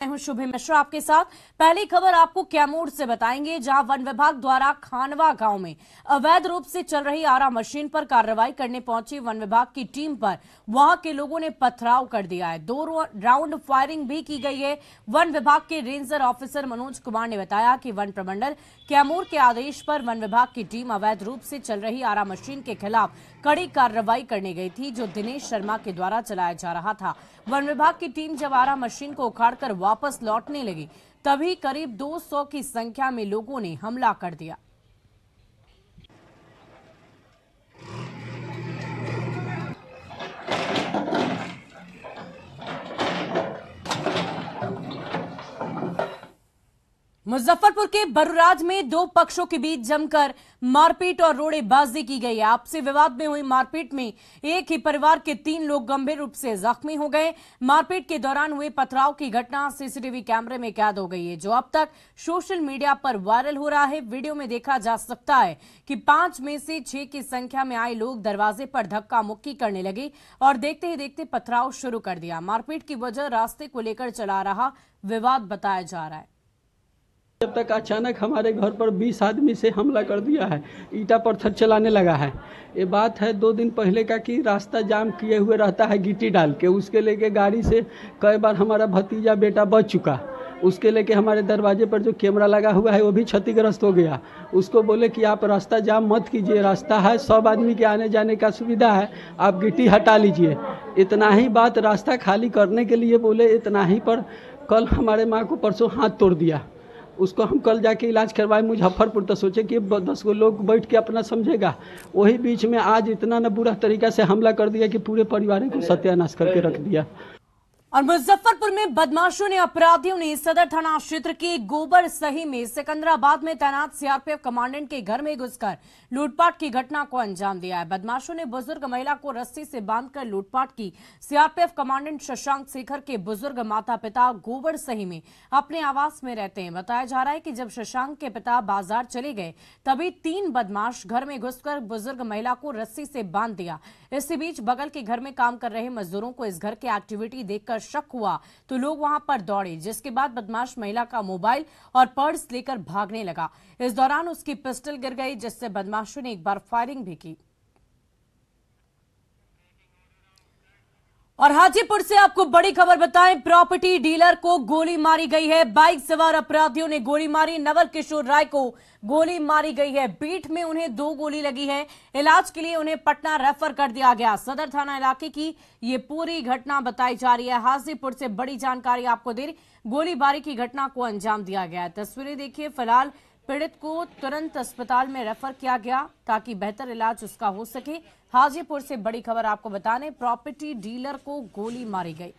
मैं हूं शुभम मिश्रा आपके साथ। पहली खबर आपको कैमूर से बताएंगे, जहां वन विभाग द्वारा खानवा गांव में अवैध रूप से चल रही आरा मशीन पर कार्रवाई करने पहुंची वन विभाग की टीम पर वहां के लोगों ने पथराव कर दिया है। 2 राउंड फायरिंग भी की गई है। वन विभाग के रेंजर ऑफिसर मनोज कुमार ने बताया कि वन प्रमंडल कैमूर के आदेश पर वन विभाग की टीम अवैध रूप से चल रही आरा मशीन के खिलाफ कड़ी कार्रवाई करने गई थी, जो दिनेश शर्मा के द्वारा चलाया जा रहा था। वन विभाग की टीम जब आरा मशीन को उखाड़कर वापस लौटने लगी, तभी करीब 200 की संख्या में लोगों ने हमला कर दिया। मुजफ्फरपुर के बरुराज में 2 पक्षों के बीच जमकर मारपीट और रोड़ेबाजी की गई। आपसी विवाद में हुई मारपीट में एक ही परिवार के 3 लोग गंभीर रूप से जख्मी हो गए। मारपीट के दौरान हुए पथराव की घटना सीसीटीवी कैमरे में कैद हो गई है, जो अब तक सोशल मीडिया पर वायरल हो रहा है। वीडियो में देखा जा सकता है कि 5 में से 6 की संख्या में आए लोग दरवाजे पर धक्का मुक्की करने लगे और देखते ही देखते पथराव शुरू कर दिया। मारपीट की वजह रास्ते को लेकर चला रहा विवाद बताया जा रहा है। जब तक अचानक हमारे घर पर 20 आदमी से हमला कर दिया है, ईटा पत्थर चलाने लगा है। ये बात है 2 दिन पहले का कि रास्ता जाम किए हुए रहता है गिट्टी डाल के, उसके लेके गाड़ी से कई बार हमारा भतीजा बेटा बच चुका। उसके लेके हमारे दरवाजे पर जो कैमरा लगा हुआ है वो भी क्षतिग्रस्त हो गया। उसको बोले कि आप रास्ता जाम मत कीजिए, रास्ता है, सब आदमी के आने जाने का सुविधा है, आप गिट्टी हटा लीजिए। इतना ही बात रास्ता खाली करने के लिए बोले, इतना ही पर कल हमारे माँ को परसों हाथ तोड़ दिया। उसको हम कल जाके इलाज करवाए मुजफ्फरपुर, तो सोचे कि 10 लोग बैठ के अपना समझेगा। वही बीच में आज इतना न बुरा तरीका से हमला कर दिया कि पूरे परिवार को सत्यानाश करके रख दिया। और मुजफ्फरपुर में बदमाशों ने अपराधियों ने सदर थाना क्षेत्र के गोबर सही में सिकंदराबाद में तैनात सीआरपीएफ कमांडेंट के घर में घुसकर लूटपाट की घटना को अंजाम दिया है। बदमाशों ने बुजुर्ग महिला को रस्सी से बांधकर लूटपाट की। सीआरपीएफ कमांडेंट शशांक शेखर के बुजुर्ग माता पिता गोबर सही में अपने आवास में रहते हैं। बताया जा रहा है कि जब शशांक के पिता बाजार चले गए, तभी 3 बदमाश घर में घुसकर बुजुर्ग महिला को रस्सी से बांध दिया। इसी बीच बगल के घर में काम कर रहे मजदूरों को इस घर की एक्टिविटी देखकर शक हुआ, तो लोग वहां पर दौड़े, जिसके बाद बदमाश महिला का मोबाइल और पर्स लेकर भागने लगा। इस दौरान उसकी पिस्टल गिर गई, जिससे बदमाशों ने एक बार फायरिंग भी की। और हाजीपुर से आपको बड़ी खबर बताएं, प्रॉपर्टी डीलर को गोली मारी गई है। बाइक सवार अपराधियों ने गोली मारी। नवल किशोर राय को गोली मारी गई है। पीठ में उन्हें 2 गोली लगी है। इलाज के लिए उन्हें पटना रेफर कर दिया गया। सदर थाना इलाके की ये पूरी घटना बताई जा रही है। हाजीपुर से बड़ी जानकारी आपको दे रही, गोलीबारी की घटना को अंजाम दिया गया है। तस्वीरें देखिए। फिलहाल पीड़ित को तुरंत अस्पताल में रेफर किया गया ताकि बेहतर इलाज उसका हो सके। हाजीपुर से बड़ी खबर आपको बताने, प्रॉपर्टी डीलर को गोली मारी गई।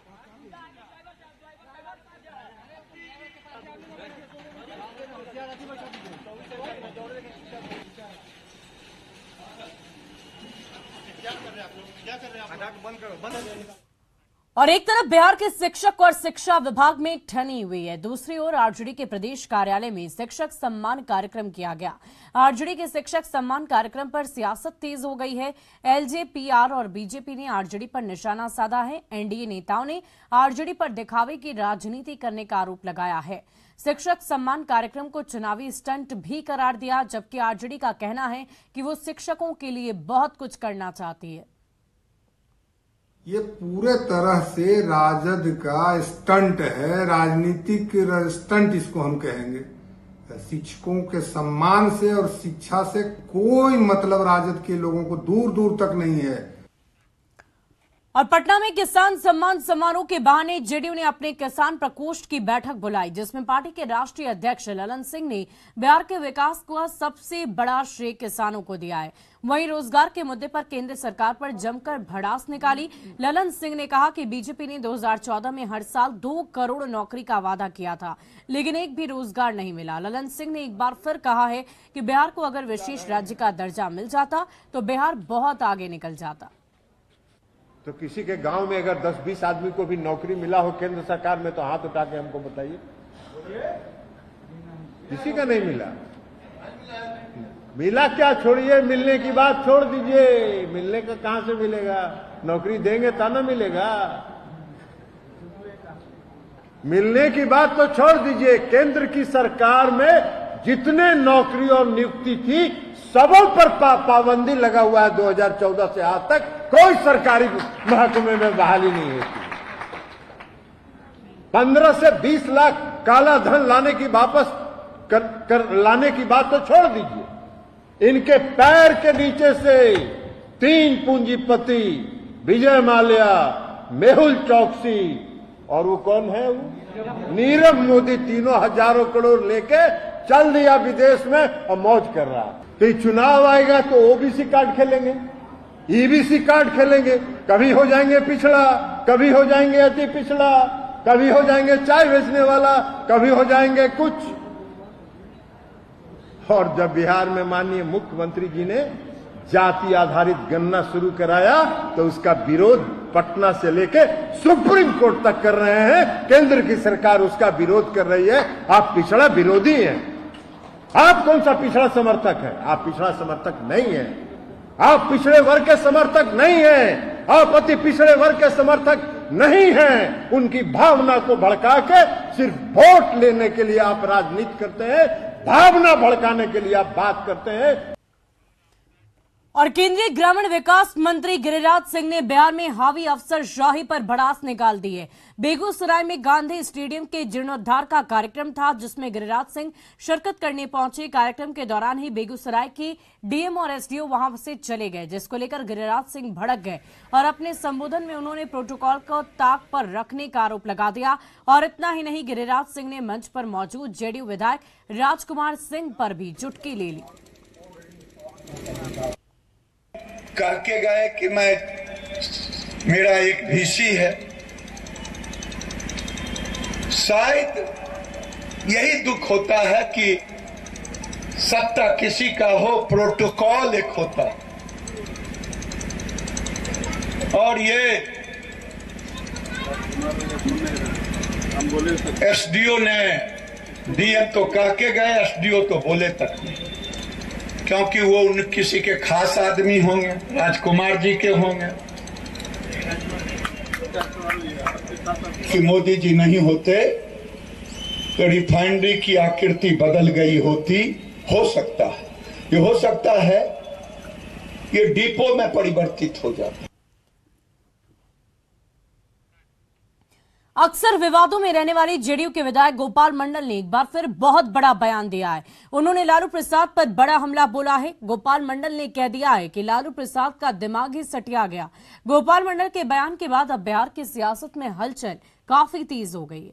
और एक तरफ बिहार के शिक्षक और शिक्षा विभाग में ठनी हुई है, दूसरी ओर आरजेडी के प्रदेश कार्यालय में शिक्षक सम्मान कार्यक्रम किया गया। आरजेडी के शिक्षक सम्मान कार्यक्रम पर सियासत तेज हो गई है। एलजेपीआर और बीजेपी ने आरजेडी पर निशाना साधा है। एनडीए नेताओं ने आरजेडी पर दिखावे की राजनीति करने का आरोप लगाया है। शिक्षक सम्मान कार्यक्रम को चुनावी स्टंट भी करार दिया, जबकि आरजेडी का कहना है कि वो शिक्षकों के लिए बहुत कुछ करना चाहती है। ये पूरे तरह से राजद का स्टंट है, राजनीतिक स्टंट इसको हम कहेंगे। शिक्षकों के सम्मान से और शिक्षा से कोई मतलब राजद के लोगों को दूर दूर तक नहीं है। और पटना में किसान सम्मान समारोह के बहाने जेडीयू ने अपने किसान प्रकोष्ठ की बैठक बुलाई, जिसमें पार्टी के राष्ट्रीय अध्यक्ष ललन सिंह ने बिहार के विकास का सबसे बड़ा श्रेय किसानों को दिया है। वहीं रोजगार के मुद्दे पर केंद्र सरकार पर जमकर भड़ास निकाली। ललन सिंह ने कहा कि बीजेपी ने 2014 में हर साल 2 करोड़ नौकरी का वादा किया था, लेकिन एक भी रोजगार नहीं मिला। ललन सिंह ने एक बार फिर कहा है कि बिहार को अगर विशेष राज्य का दर्जा मिल जाता तो बिहार बहुत आगे निकल जाता। तो किसी के गांव में अगर 10-20 आदमी को भी नौकरी मिला हो केंद्र सरकार में, तो हाथ उठा के हमको बताइए। किसी का नहीं मिला। मिला क्या छोड़िए, मिलने की बात छोड़ दीजिए। मिलने का कहां से मिलेगा? नौकरी देंगे तब ना मिलेगा। मिलने की बात तो छोड़ दीजिए, केंद्र की सरकार में जितने नौकरी और नियुक्ति थी सबों पर पाबंदी लगा हुआ है। 2014 से आज तक कोई सरकारी महकमे में बहाली नहीं हुई थी। 15 से 20 लाख काला धन लाने की वापस लाने की बात तो छोड़ दीजिए, इनके पैर के नीचे से 3 पूंजीपति विजय माल्या, मेहुल चौकसी और वो कौन है, वो नीरव मोदी, तीनों हजारों करोड़ लेके चल दिया विदेश में और मौज कर रहा। तो चुनाव आएगा तो ओबीसी कार्ड खेलेंगे, ईबीसी कार्ड खेलेंगे, कभी हो जाएंगे पिछड़ा, कभी हो जाएंगे अति पिछड़ा, कभी हो जाएंगे चाय बेचने वाला, कभी हो जाएंगे कुछ। और जब बिहार में माननीय मुख्यमंत्री जी ने जाति आधारित गणना शुरू कराया तो उसका विरोध पटना से लेके सुप्रीम कोर्ट तक कर रहे हैं। केंद्र की सरकार उसका विरोध कर रही है। आप पिछड़ा विरोधी हैं। आप कौन सा पिछड़ा समर्थक है? आप पिछड़ा समर्थक नहीं है। आप पिछड़े वर्ग के समर्थक नहीं हैं। आप अति पिछड़े वर्ग के समर्थक नहीं हैं। उनकी भावना को भड़का के सिर्फ वोट लेने के लिए आप राजनीति करते हैं, भावना भड़काने के लिए आप बात करते हैं। और केंद्रीय ग्रामीण विकास मंत्री गिरिराज सिंह ने बिहार में हावी अफसरशाही पर भड़ास निकाल दी है। बेगूसराय में गांधी स्टेडियम के जीर्णोद्धार का कार्यक्रम था, जिसमें गिरिराज सिंह शिरकत करने पहुंचे। कार्यक्रम के दौरान ही बेगूसराय की डीएम और एसडीओ वहां से चले गए, जिसको लेकर गिरिराज सिंह भड़क गए और अपने संबोधन में उन्होंने प्रोटोकॉल को ताक पर रखने का आरोप लगा दिया। और इतना ही नहीं, गिरिराज सिंह ने मंच पर मौजूद जेडीयू विधायक राजकुमार सिंह पर भी चुटकी ले ली। कह के गए कि मेरा एक वीसी है। शायद यही दुख होता है कि सत्ता किसी का हो, प्रोटोकॉल एक होता है। और ये एसडीओ ने, डीएम तो कह के गए, एसडीओ तो बोले तक नहीं, क्योंकि वो उन किसी के खास आदमी होंगे, राजकुमार जी के होंगे। कि मोदी जी नहीं होते तो रिफाइनरी की आकृति बदल गई होती, हो सकता है, ये हो सकता है ये डिपो में परिवर्तित हो जाता। अक्सर विवादों में रहने वाले जेडीयू के विधायक गोपाल मंडल ने एक बार फिर बहुत बड़ा बयान दिया है। उन्होंने लालू प्रसाद पर बड़ा हमला बोला है। गोपाल मंडल ने कह दिया है कि लालू प्रसाद का दिमाग ही सटिया गया। गोपाल मंडल के बयान के बाद अब बिहार की सियासत में हलचल काफी तेज हो गई है।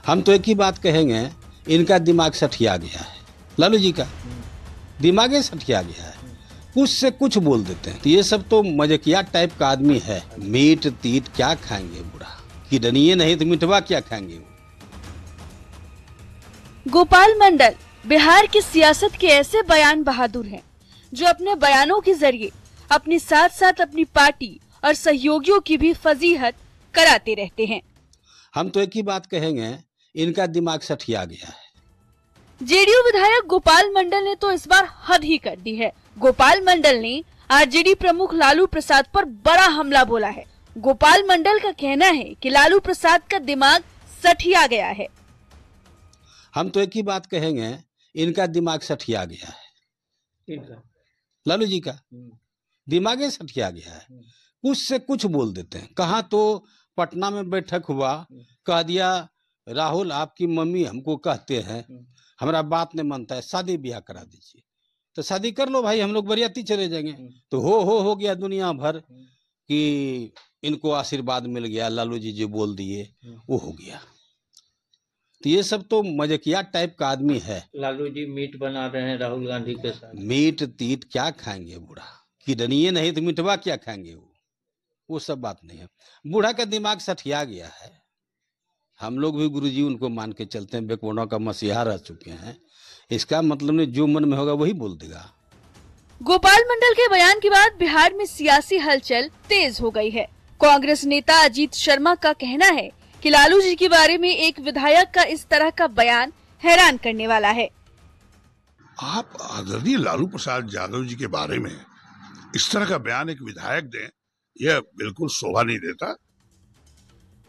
हम तो एक ही बात कहेंगे, इनका दिमाग सठिया गया है। लालू जी का दिमाग ही सठिया गया है, कुछ से कुछ बोल देते हैं। तो ये सब तो मजाकिया टाइप का आदमी है। मीट तीत क्या खाएंगे बुढ़ा, किडनिये नहीं तो मिटवा क्या खाएंगे। गोपाल मंडल बिहार की सियासत के ऐसे बयान बहादुर हैं, जो अपने बयानों के जरिए अपने साथ साथ अपनी पार्टी और सहयोगियों की भी फजीहत कराते रहते हैं। हम तो एक ही बात कहेंगे, इनका दिमाग सठिया गया है। जेडीयू विधायक गोपाल मंडल ने तो इस बार हद ही कर दी है। गोपाल मंडल ने आरजेडी प्रमुख लालू प्रसाद पर बड़ा हमला बोला है। गोपाल मंडल का कहना है कि लालू प्रसाद का दिमाग सठिया गया है। हम तो एक ही बात कहेंगे, इनका दिमाग सठिया गया है। लालू जी का दिमाग ही सठिया गया है, कुछ से कुछ बोल देते हैं। कहाँ तो पटना में बैठक हुआ, कह दिया राहुल आपकी मम्मी हमको कहते हैं, हमारा बात नहीं मानता है, शादी ब्याह करा दीजिए। तो शादी कर लो भाई, हम लोग बरियाती चले जाएंगे। तो हो गया दुनिया भर कि इनको आशीर्वाद मिल गया, लालू जी जो बोल दिए वो हो गया। तो ये सब तो मजाकिया टाइप का आदमी है। लालू जी मीट बना रहे हैं राहुल गांधी के साथ। मीट तीत क्या खाएंगे बुढ़ा, किडनिये नहीं तो मिटवा क्या खाएंगे। वो सब बात नहीं है। बूढ़ा का दिमाग सठिया गया है। हम लोग भी गुरुजी उनको मान के चलते हैं, बेकवनों का मसीहा रह चुके हैं। इसका मतलब नहीं, जो मन में होगा वही बोल देगा। गोपाल मंडल के बयान के बाद बिहार में सियासी हलचल तेज हो गई है। कांग्रेस नेता अजीत शर्मा का कहना है कि लालू जी के बारे में एक विधायक का इस तरह का बयान हैरान करने वाला है। आप आदरणीय लालू प्रसाद यादव जी के बारे में इस तरह का बयान एक विधायक दें, यह बिल्कुल शोभा नहीं देता।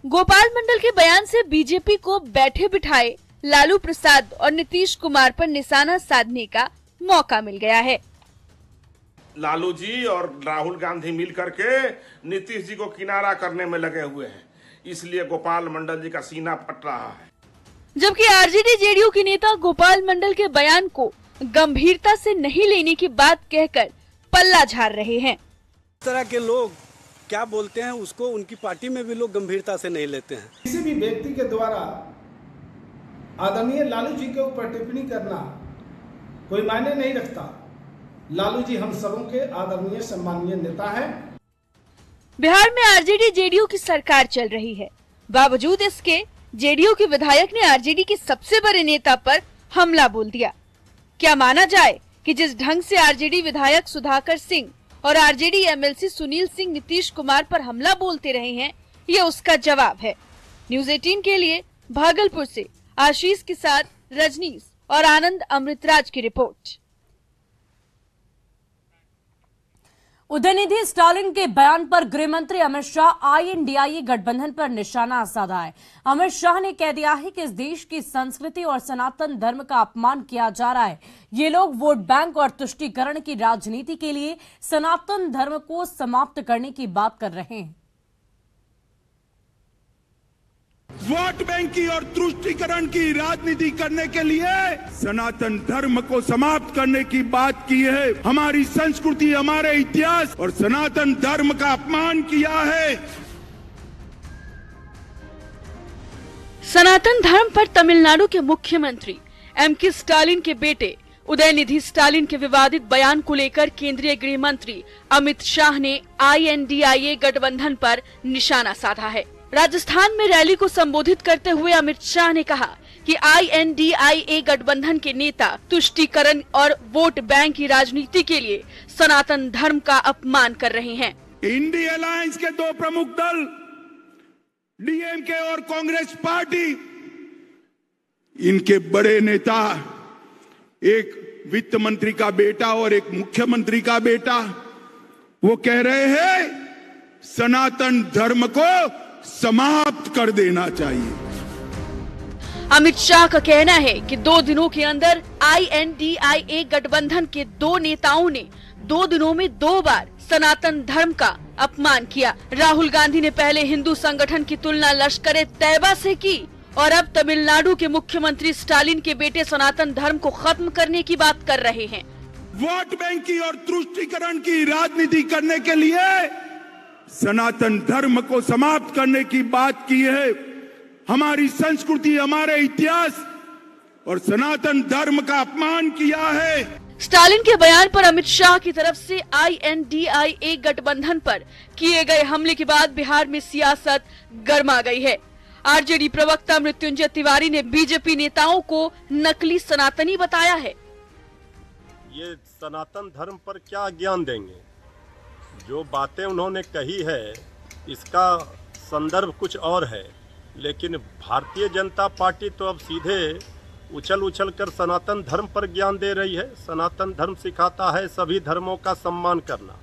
गोपाल मंडल के बयान से बीजेपी को बैठे बिठाए लालू प्रसाद और नीतीश कुमार पर निशाना साधने का मौका मिल गया है। लालू जी और राहुल गांधी मिल करके नीतीश जी को किनारा करने में लगे हुए हैं, इसलिए गोपाल मंडल जी का सीना फट रहा है। जबकि आरजेडी जेडीयू के नेता गोपाल मंडल के बयान को गंभीरता से नहीं लेने की बात कहकर पल्ला झाड़ रहे हैं। इस तरह के लोग क्या बोलते हैं उसको उनकी पार्टी में भी लोग गंभीरता से नहीं लेते हैं। किसी भी व्यक्ति के द्वारा आदरणीय लालू जी के ऊपर टिप्पणी करना कोई मायने नहीं रखता। लालू जी हम सबों के आदरणीय सम्मानीय नेता हैं। बिहार में आरजेडी जेडीयू की सरकार चल रही है, बावजूद इसके जेडीयू के विधायक ने आरजेडी के सबसे बड़े नेता पर हमला बोल दिया। क्या माना जाए कि जिस ढंग से आरजेडी विधायक सुधाकर सिंह और आरजेडी एमएलसी सुनील सिंह नीतीश कुमार पर हमला बोलते रहे हैं, ये उसका जवाब है। न्यूज़ 18 के लिए भागलपुर से आशीष के साथ रजनीश और आनंद अमृतराज की रिपोर्ट। उदयनिधि स्टालिन के बयान पर गृहमंत्री अमित शाह आईएनडीआईए गठबंधन पर निशाना साधा है। अमित शाह ने कह दिया है कि इस देश की संस्कृति और सनातन धर्म का अपमान किया जा रहा है। ये लोग वोट बैंक और तुष्टीकरण की राजनीति के लिए सनातन धर्म को समाप्त करने की बात कर रहे हैं। वोट बैंक की और तुष्टीकरण की राजनीति करने के लिए सनातन धर्म को समाप्त करने की बात की है। हमारी संस्कृति, हमारे इतिहास और सनातन धर्म का अपमान किया है। सनातन धर्म पर तमिलनाडु के मुख्यमंत्री एमके स्टालिन के बेटे उदयनिधि स्टालिन के विवादित बयान को लेकर केंद्रीय गृह मंत्री अमित शाह ने आईएनडीआईए गठबंधन पर निशाना साधा है। राजस्थान में रैली को संबोधित करते हुए अमित शाह ने कहा कि आईएनडीआईए गठबंधन के नेता तुष्टीकरण और वोट बैंक की राजनीति के लिए सनातन धर्म का अपमान कर रहे हैं। इंडिया अलायंस के दो प्रमुख दल डीएमके और कांग्रेस पार्टी, इनके बड़े नेता, एक वित्त मंत्री का बेटा और एक मुख्यमंत्री का बेटा, वो कह रहे हैं सनातन धर्म को समाप्त कर देना चाहिए। अमित शाह का कहना है कि 2 दिनों के अंदर आईएनडीआईए गठबंधन के 2 नेताओं ने 2 दिनों में 2 बार सनातन धर्म का अपमान किया। राहुल गांधी ने पहले हिंदू संगठन की तुलना लश्कर तैयबा से की और अब तमिलनाडु के मुख्यमंत्री स्टालिन के बेटे सनातन धर्म को खत्म करने की बात कर रहे हैं। वोट बैंक की और तुष्टीकरण की राजनीति करने के लिए सनातन धर्म को समाप्त करने की बात की है। हमारी संस्कृति, हमारे इतिहास और सनातन धर्म का अपमान किया है। स्टालिन के बयान पर अमित शाह की तरफ से आईएनडीआईए गठबंधन पर किए गए हमले के बाद बिहार में सियासत गर्मा गई है। आरजेडी प्रवक्ता मृत्युंजय तिवारी ने बीजेपी नेताओं को नकली सनातनी बताया है। ये सनातन धर्म पर क्या ज्ञान देंगे? जो बातें उन्होंने कही है इसका संदर्भ कुछ और है, लेकिन भारतीय जनता पार्टी तो अब सीधे उछल कर सनातन धर्म पर ज्ञान दे रही है। सनातन धर्म सिखाता है सभी धर्मों का सम्मान करना,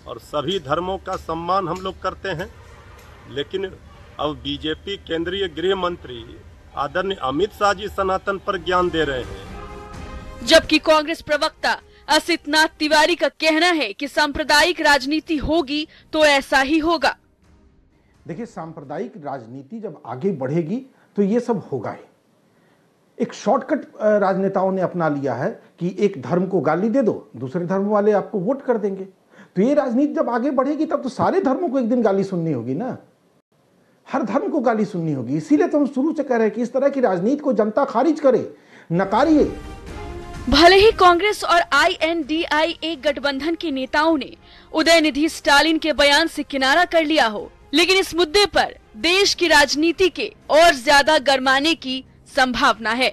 और सभी धर्मों का सम्मान हम लोग करते हैं। लेकिन अब बीजेपी केंद्रीय गृह मंत्री आदरणीय अमित शाह जी सनातन पर ज्ञान दे रहे हैं। जबकि कांग्रेस प्रवक्ता असित नाथ तिवारी का कहना है कि सांप्रदायिक राजनीति होगी तो ऐसा ही होगा। देखिए, सांप्रदायिक राजनीति जब आगे बढ़ेगी तो ये सब होगा ही। एक शॉर्टकट राजनेताओं ने अपना लिया है कि एक धर्म को गाली दे दो, दूसरे धर्म वाले आपको वोट कर देंगे। तो ये राजनीति जब आगे बढ़ेगी तब तो सारे धर्मों को एक दिन गाली सुननी होगी ना, हर धर्म को गाली सुननी होगी। इसीलिए तो हम शुरू से कह रहे हैं कि इस तरह की राजनीति को जनता खारिज करे, नकारिए। भले ही कांग्रेस और आईएनडीआईए गठबंधन के नेताओं ने उदयनिधि स्टालिन के बयान से किनारा कर लिया हो, लेकिन इस मुद्दे पर देश की राजनीति के और ज्यादा गरमाने की संभावना है।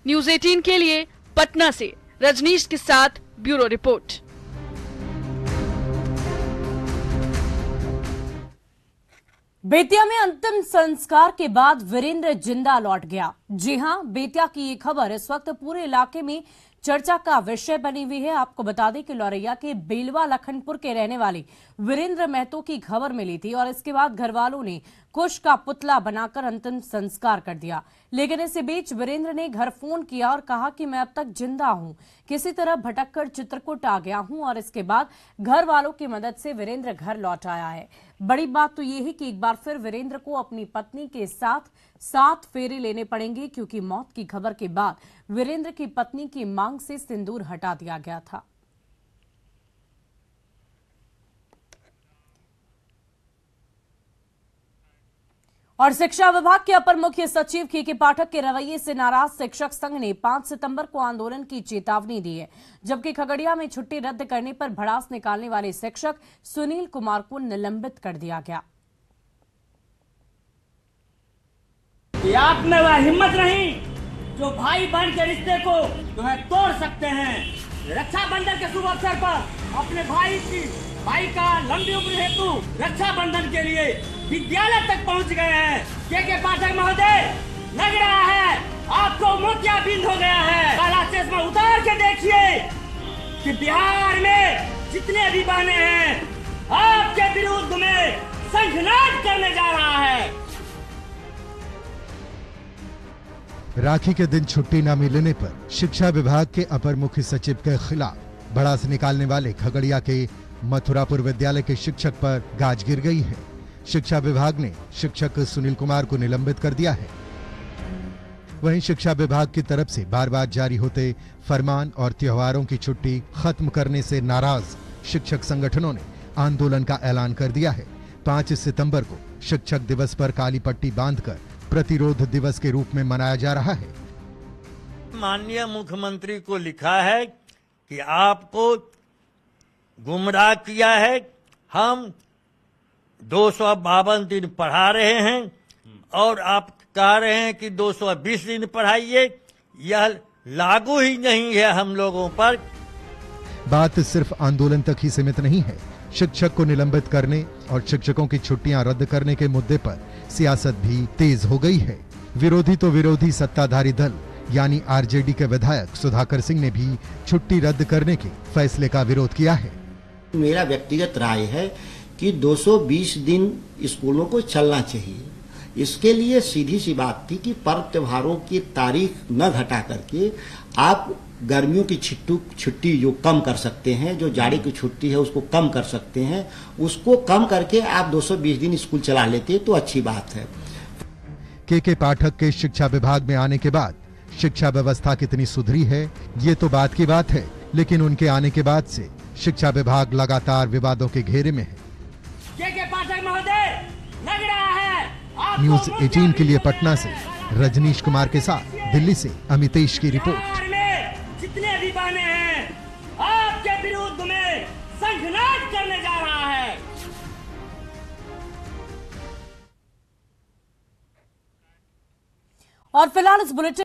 न्यूज़ 18 के लिए पटना से रजनीश के साथ ब्यूरो रिपोर्ट। बेतिया में अंतिम संस्कार के बाद वीरेंद्र जिंदा लौट गया। जी हां, बेतिया की ये खबर इस वक्त पूरे इलाके में चर्चा का विषय बनी हुई है। आपको बता दें कि लौरैया के बेलवा लखनपुर के रहने वाले वीरेंद्र महतो की खबर मिली थी और इसके बाद घर वालों ने कुश का पुतला बनाकर अंतिम संस्कार कर दिया। लेकिन इसी बीच वीरेंद्र ने घर फोन किया और कहा कि मैं अब तक जिंदा हूं, किसी तरह भटककर चित्रकूट आ गया हूं और इसके बाद घर वालों की मदद से वीरेंद्र घर लौट आया है। बड़ी बात तो ये है कि एक बार फिर वीरेंद्र को अपनी पत्नी के साथ 7 फेरे लेने पड़ेंगे, क्योंकि मौत की खबर के बाद वीरेंद्र की पत्नी की मांग से सिंदूर हटा दिया गया था। और शिक्षा विभाग के अपर मुख्य सचिव के पाठक के रवैये से नाराज शिक्षक संघ ने 5 सितंबर को आंदोलन की चेतावनी दी है, जबकि खगड़िया में छुट्टी रद्द करने पर भड़ास निकालने वाले शिक्षक सुनील कुमार को निलंबित कर दिया गया। आप में वह हिम्मत नहीं जो भाई बहन के रिश्ते को जो है तोड़ सकते हैं। रक्षाबंधन के शुभ अवसर पर अपने भाई का लंबी उम्र हेतु रक्षाबंधन के लिए विद्यालय तक पहुंच गए हैं। के पाठक महोदय, लग रहा है आपको मोतियाबिंद हो गया है। काला चश्मा उतार के देखिए कि बिहार में जितने भी बहने हैं आपके विरुद्ध में संघनाद करने जा रहा है। राखी के दिन छुट्टी न मिलने पर शिक्षा विभाग के अपर मुख्य सचिव के खिलाफ भड़ास निकालने वाले खगड़िया के मथुरापुर विद्यालय के शिक्षक पर गाज गिर गई है। शिक्षा विभाग ने शिक्षक सुनील कुमार को निलंबित कर दिया है। वहीं शिक्षा विभाग की तरफ से बार बार जारी होते फरमान और त्योहारों की छुट्टी खत्म करने से नाराज शिक्षक संगठनों ने आंदोलन का ऐलान कर दिया है। 5 सितंबर को शिक्षक दिवस पर काली पट्टी बांधकर प्रतिरोध दिवस के रूप में मनाया जा रहा है। माननीय मुख्यमंत्री को लिखा है कि आपको गुमराह किया है। हम 252 दिन पढ़ा रहे हैं और आप कह रहे हैं कि 220 दिन पढ़ाइए। यह लागू ही नहीं है हम लोगों पर। बात सिर्फ आंदोलन तक ही सीमित नहीं है। शिक्षक को निलंबित करने और शिक्षकों की छुट्टियां रद्द करने के मुद्दे पर सियासत भी तेज हो गई है। विरोधी तो विरोधी, सत्ताधारी दल यानी आरजेडी के विधायक सुधाकर सिंह ने भी छुट्टी रद्द करने के फैसले का विरोध किया है। मेरा व्यक्तिगत राय है कि 220 दिन स्कूलों को चलना चाहिए। इसके लिए सीधी सी बात थी कि पर्व त्योहारों की तारीख न घटा करके आप गर्मियों की छुट्टी जो कम कर सकते हैं, जो जाड़े की छुट्टी है उसको कम कर सकते हैं, उसको कम करके आप 220 दिन स्कूल चला लेते तो अच्छी बात है। के पाठक के शिक्षा विभाग में आने के बाद शिक्षा व्यवस्था कितनी सुधरी है ये तो बात की बात है, लेकिन उनके आने के बाद से शिक्षा विभाग लगातार विवादों के घेरे में है। के पाठक महोदय, लग रहा है न्यूज 18 के लिए पटना से रजनीश कुमार के साथ दिल्ली से अमितेश की रिपोर्ट। जितने भी बहने हैं आपके विरुद्ध में संघनाद करने जा रहा है। और फिलहाल इस बुलेटिन